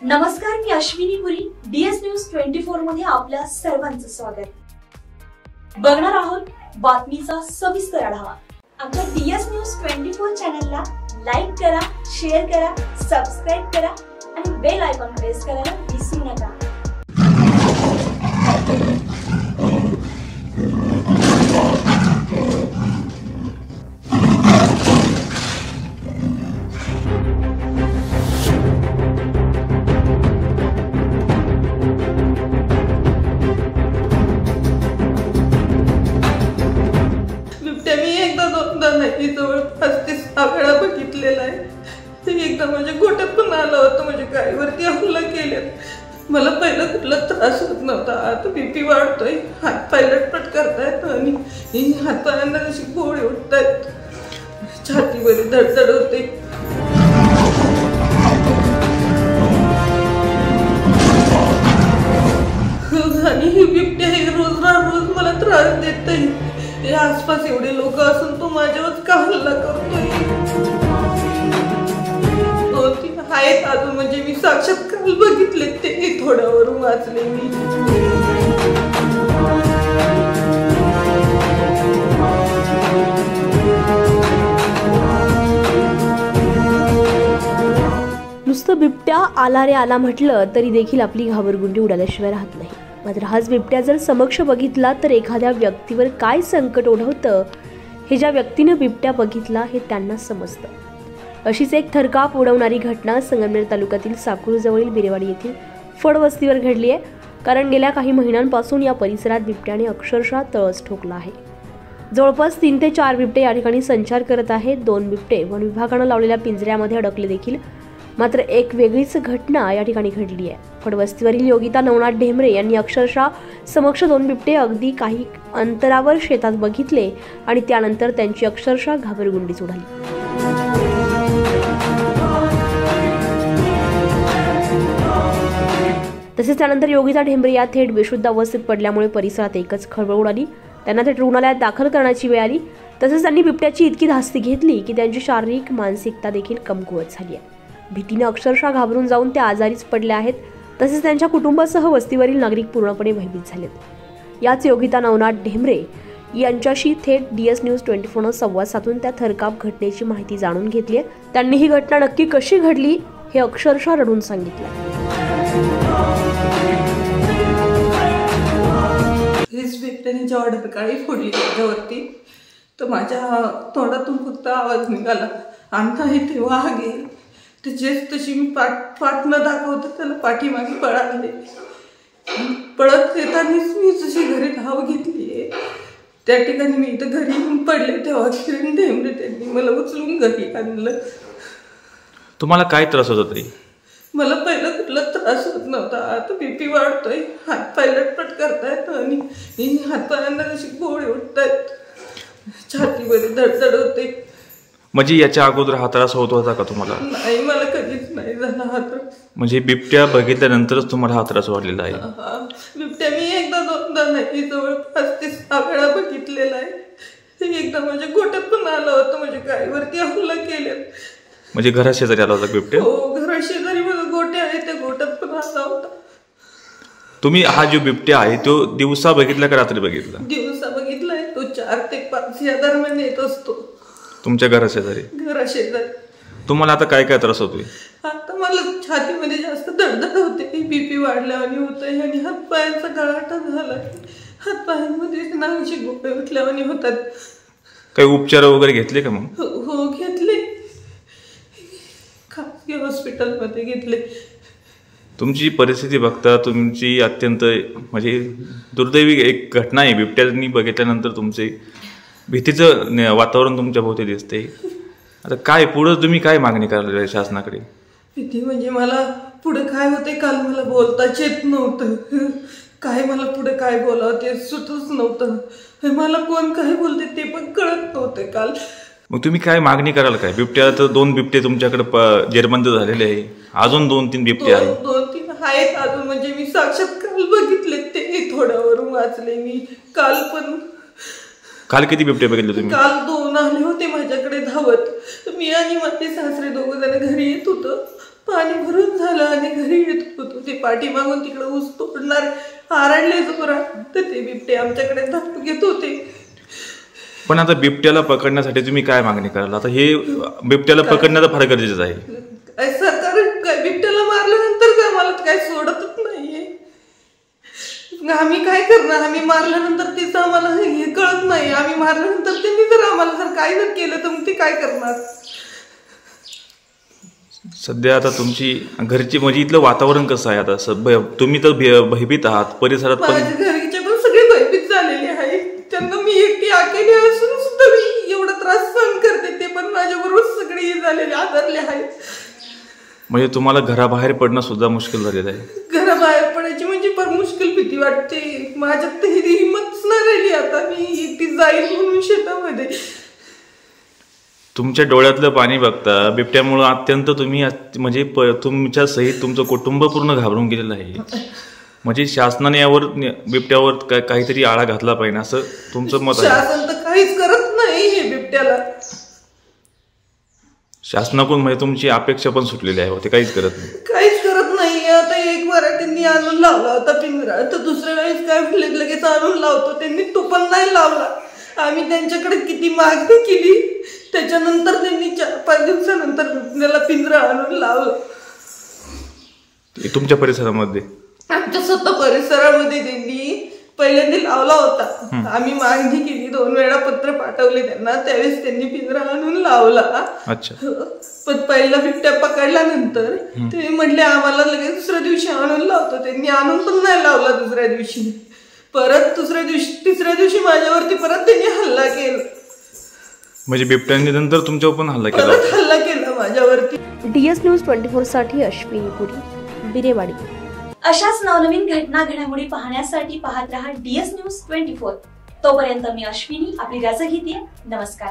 नमस्कार, मी अश्विनी पुरी. DS news 24 मध्ये आपल्या सर्वांचं स्वागत. बघणार आहोत बातमीचा सविस्तर आढावा. आमच्या DS न्यूज 24 चॅनलला लाईक करा, शेअर करा, सबस्क्राइब करा आणि बेल आयकॉन प्रेस करायला विसरू नका. जवळपास 6 वेळा बघितलेला आहे. ते एकदा माझ्या गोट्यात पण आलं होतं, म्हणजे गायीवरती हमला केल्यात. मला पहिला कुठला त्रास होत नव्हता, आता BP वाढतोय, हात पाय लटपट करतायत आणि हातांना अशी गोळे उठतायत, छातीमध्ये धडधड होते. आणि ही बिबट्या हे रोज मला त्रास देत आहे. ते आसपास एवढे लोक असून तो माझ्यावर का हल्ला करतोय? 2-3 आहेत अजून, म्हणजे मी साक्षात काल बघितले, ते थोड्यावरून वाचले मी. नुसतं बिबट्या आला रे आला म्हटलं तरी देखील आपली घाबरगुंडी उडाल्याशिवाय राहत नाही. मात्र हाच बिबट्या जर समक्ष बघितला तर एखाद्या व्यक्तीवर काय संकट ओढवतं हे ज्या व्यक्तीनं बिबट्या बघितला हे त्यांना समजतं. अशीच एक थरकाप उडवणारी घटना संगमनेर तालुक्यातील साकुरजवळील बिरेवाडी येथील फड वस्तीवर घडली आहे. कारण गेल्या काही महिन्यांपासून या परिसरात बिबट्याने अक्षरशः तळस ठोकला आहे. जवळपास 3 ते 4 बिबटे या ठिकाणी संचार करत आहेत. 2 बिबटे वन विभागानं लावलेल्या पिंजऱ्यामध्ये अडकले देखील. मात्र एक वेगळीच घटना या ठिकाणी घडली आहे. फडवस्तीवरील योगिता नवनाथ ढेमरे यांनी अक्षरशः समक्ष 2 बिबटे अगदी काही अंतरावर शेतात बघितले आणि त्यानंतर त्यांची अक्षरशः घाबरगुंडीच उडाली. तसेच त्यानंतर योगिता ढेमरे या थेट बेशुद्ध अवस्थेत पडल्यामुळे परिसरात एकच खळबळ उडाली. त्यांना थेट रुग्णालयात दाखल करण्याची वेळ आली. तसेच त्यांनी बिबट्याची इतकी धास्ती घेतली की त्यांची शारीरिक मानसिकता देखील कमकुवत झाली आहे. भीतीने अक्षरशः घाबरून जाऊन ते आजारीच पडले आहेत. तसेच त्यांच्या कुटुंबासह वस्तीवरील नागरिक पूर्णपणे भयभीत झालेत. याच योगिता नवनाथ ढेमरे यांच्याशी थेट DS न्यूज 24 संवाद साधून त्या थरकाप घटनेची माहिती जाणून घेतली आहे. त्यांनी ही घटना नक्की कशी घडली हे अक्षरशः रडून सांगितलं. हीच बिबट्याने जेव्हा ढरकाळी फोडली त्याच्यावरती, तर माझ्या तोंडातून फक्त आवाज निघाला आणि तेव्हा गेली. त्याचेच तशी मी पाठ न दाखवता त्याला पाठीमागे पळाले. पळत येतानीच मी जशी घरी धाव घेतली, त्या ठिकाणी मी इथं घरी येऊन पडले तेव्हा किरण ढेमरे त्यांनी मला उचलून घरी आणलं. तुम्हाला काय त्रास होता तरी? मला पहिला कुठला त्रास होत नव्हता, आता BP वाढतोय, हात पाय लटपट करतायत आणि हातांना अशी गोळे उठतायत, छातीमध्ये धडधड होते. म्हणजे याच्या अगोदर हा त्रास होत होता का तुम्हाला? नाही, मला कधीच नाही झाला हा त्रास. म्हणजे बिबट्या बघितल्यानंतरच तुम्हाला हा त्रास वाढलेला आहे? बिबट्या मी एकदा दोनदा नाही, जवळपास 6 वेळा बघितलेला आहे. ते एकदा माझ्या गोट्यात पण आलं होतं, म्हणजे गायीवरती हमला केल्यात. म्हणजे घराशेजारी आला होता बिबट्या? हो, घराशेजारी माझा गोटे आहे, त्या गोट्यात पण आला होता. तुम्ही हा जो बिबट्या आहे तो दिवसा बघितला का रात्री बघितला? दिवसा बघितलाय. तो 4 ते 5 या दरम्यान येत असतो तुमच्या घराशेजारी? घराशेजारी. तुम्हाला आता काय काय त्रास होतोय? आता मला छातीमध्ये जास्त धडधड होते, BP वाढल्यावानी होतंय आणि हातपायांचा गळाटा झाला. हातपायांमध्ये नांगशी गोळे उठल्यावानी होतात. काही उपचार वगैरे घेतले का मग? हो, घेतले. खासगी हॉस्पिटलमध्ये घेतले. तुमची परिस्थिती बघता तुमची अत्यंत म्हणजे दुर्दैवी एक घटना आहे. बिबट्यानी बघितल्यानंतर तुमचे भीतीचं वातावरण तुमच्या भोवती दिसते. आता काय पुढं तुम्ही काय मागणी करायला शासनाकडे? भीती म्हणजे मला पुढे काय होते काल मला बोलताच येत नव्हतं. काय मला पुढे काय बोलावं ते सुचच नव्हतं. मला कोण काय बोलते ते पण कळत नव्हतं काल. मग तुम्ही काय मागणी कराल काय? बिबट्या तर 2 बिबटे तुमच्याकडे जेरबंद झालेले आहे, अजून 2-3 बिबटे आहेत. 2-3 आहेत अजून, म्हणजे मी साक्षात काल बघितले, ते थोड्यावरून वाचले मी. काल किती बिबटे बघितले तुम्ही? काल 2 आले होते माझ्याकडे धावत. मी आणि माझे सासरे 2 जण घरी येत होतो. पाणी भरून झालं आणि घरी येत होतो ते पाठीमागून तिकडे ऊस तोडणार आरडले जोरात, तर ते बिबटे आमच्याकडे धाप घेत होते. पण आता बिबट्याला पकडण्यासाठी तुम्ही काय मागणी कराल? आता हे बिबट्याला पकडण्याचं फार गरजेचं आहे. सरकार काय बिबट्याला मारल्यानंतर काय मला काय सोडतच नाहीये. आम्ही काय करणार? आम्ही मारल्यानंतर तिचं आम्हाला हे कळत नाही. आम्ही मारल्यानंतर त्यांनी जर आम्हाला जर काय जर केलं तर मग ते काय करणार? सध्या आता तुमची घरची म्हणजे इथलं वातावरण कसं आहे आता? तुम्ही तर भयभीत आहात, परिसरात पण माझ्या घरचे पण सगळे भयभीत झालेले आहेत. त्यांना मी एकटी अकेली असून सुद्धा मी एवढा त्रास सहन करते, ते पण माझ्याबरोबर सगळे झालेले आजारले आहेत. म्हणजे तुम्हाला घराबाहेर पडणं सुद्धा मुश्किल झालेलं आहे. घराबाहेर पडायची म्हणजे फार मुश्किल भीती वाटते. माझ्यात तर ही हिंमतच नाही राहिली आता मी एकटी जाईल म्हणून शेतामध्ये. तुमच्या डोळ्यातलं पाणी बघता बिबट्यामुळे अत्यंत तुम्ही म्हणजे तुमच्या सहित तुमचं कुटुंब पूर्ण घाबरून गेलेलं आहे. म्हणजे शासनाने यावर बिबट्यावर काहीतरी आळा घातला पाहिजे असं तुमचं मत आहे? शासन तर काहीच करत नाही हे बिबट्याला. शासनाकडून म्हणजे तुमची अपेक्षा पण सुटलेली आहे, ते काहीच करत नाही. काहीच करत नाही. आता एक मराठ्यांनी आणून लावला होता पिंजरा, तर दुसऱ्या वेळेस काय लगेच आणून लावतो. त्यांनी तो पण नाही लावला. आम्ही त्यांच्याकडे किती मागणी केली, त्याच्यानंतर त्यांनी 4-5 दिवसानंतर त्याला पिंजरा आणून लावला. तुमच्या परिसरामध्ये? आमच्या स्वतः परिसरामध्ये त्यांनी पहिल्यांदा लावला होता. आम्ही मागणी केली, 2 वेळा पत्र पाठवले त्यांना, त्यावेळेस त्यांनी पिंजरा आणून लावला. अच्छा. पण पहिला बिबट्या पकडल्यानंतर ते म्हटले आम्हाला लगेच दुसऱ्या दिवशी आणून लावतो. त्यांनी आणून पण नाही लावला दुसऱ्या दिवशी. परत तिसऱ्या दिवशी माझ्यावरती परत त्यांनी हल्ला केला. म्हणजे बिबट्यांनी नंतर तुमच्यावर पण हल्ला केला? परत हल्ला केला माझ्यावरती. DS न्यूज 24 साठी अश्विनी पुरी, बिरेवाडी. अशाच नवनवीन घटना घडामोडी पाहण्यासाठी पाहत रहा DS न्यूज 24. तोपर्यंत मी अश्विनी आपली रजा घेते. नमस्कार.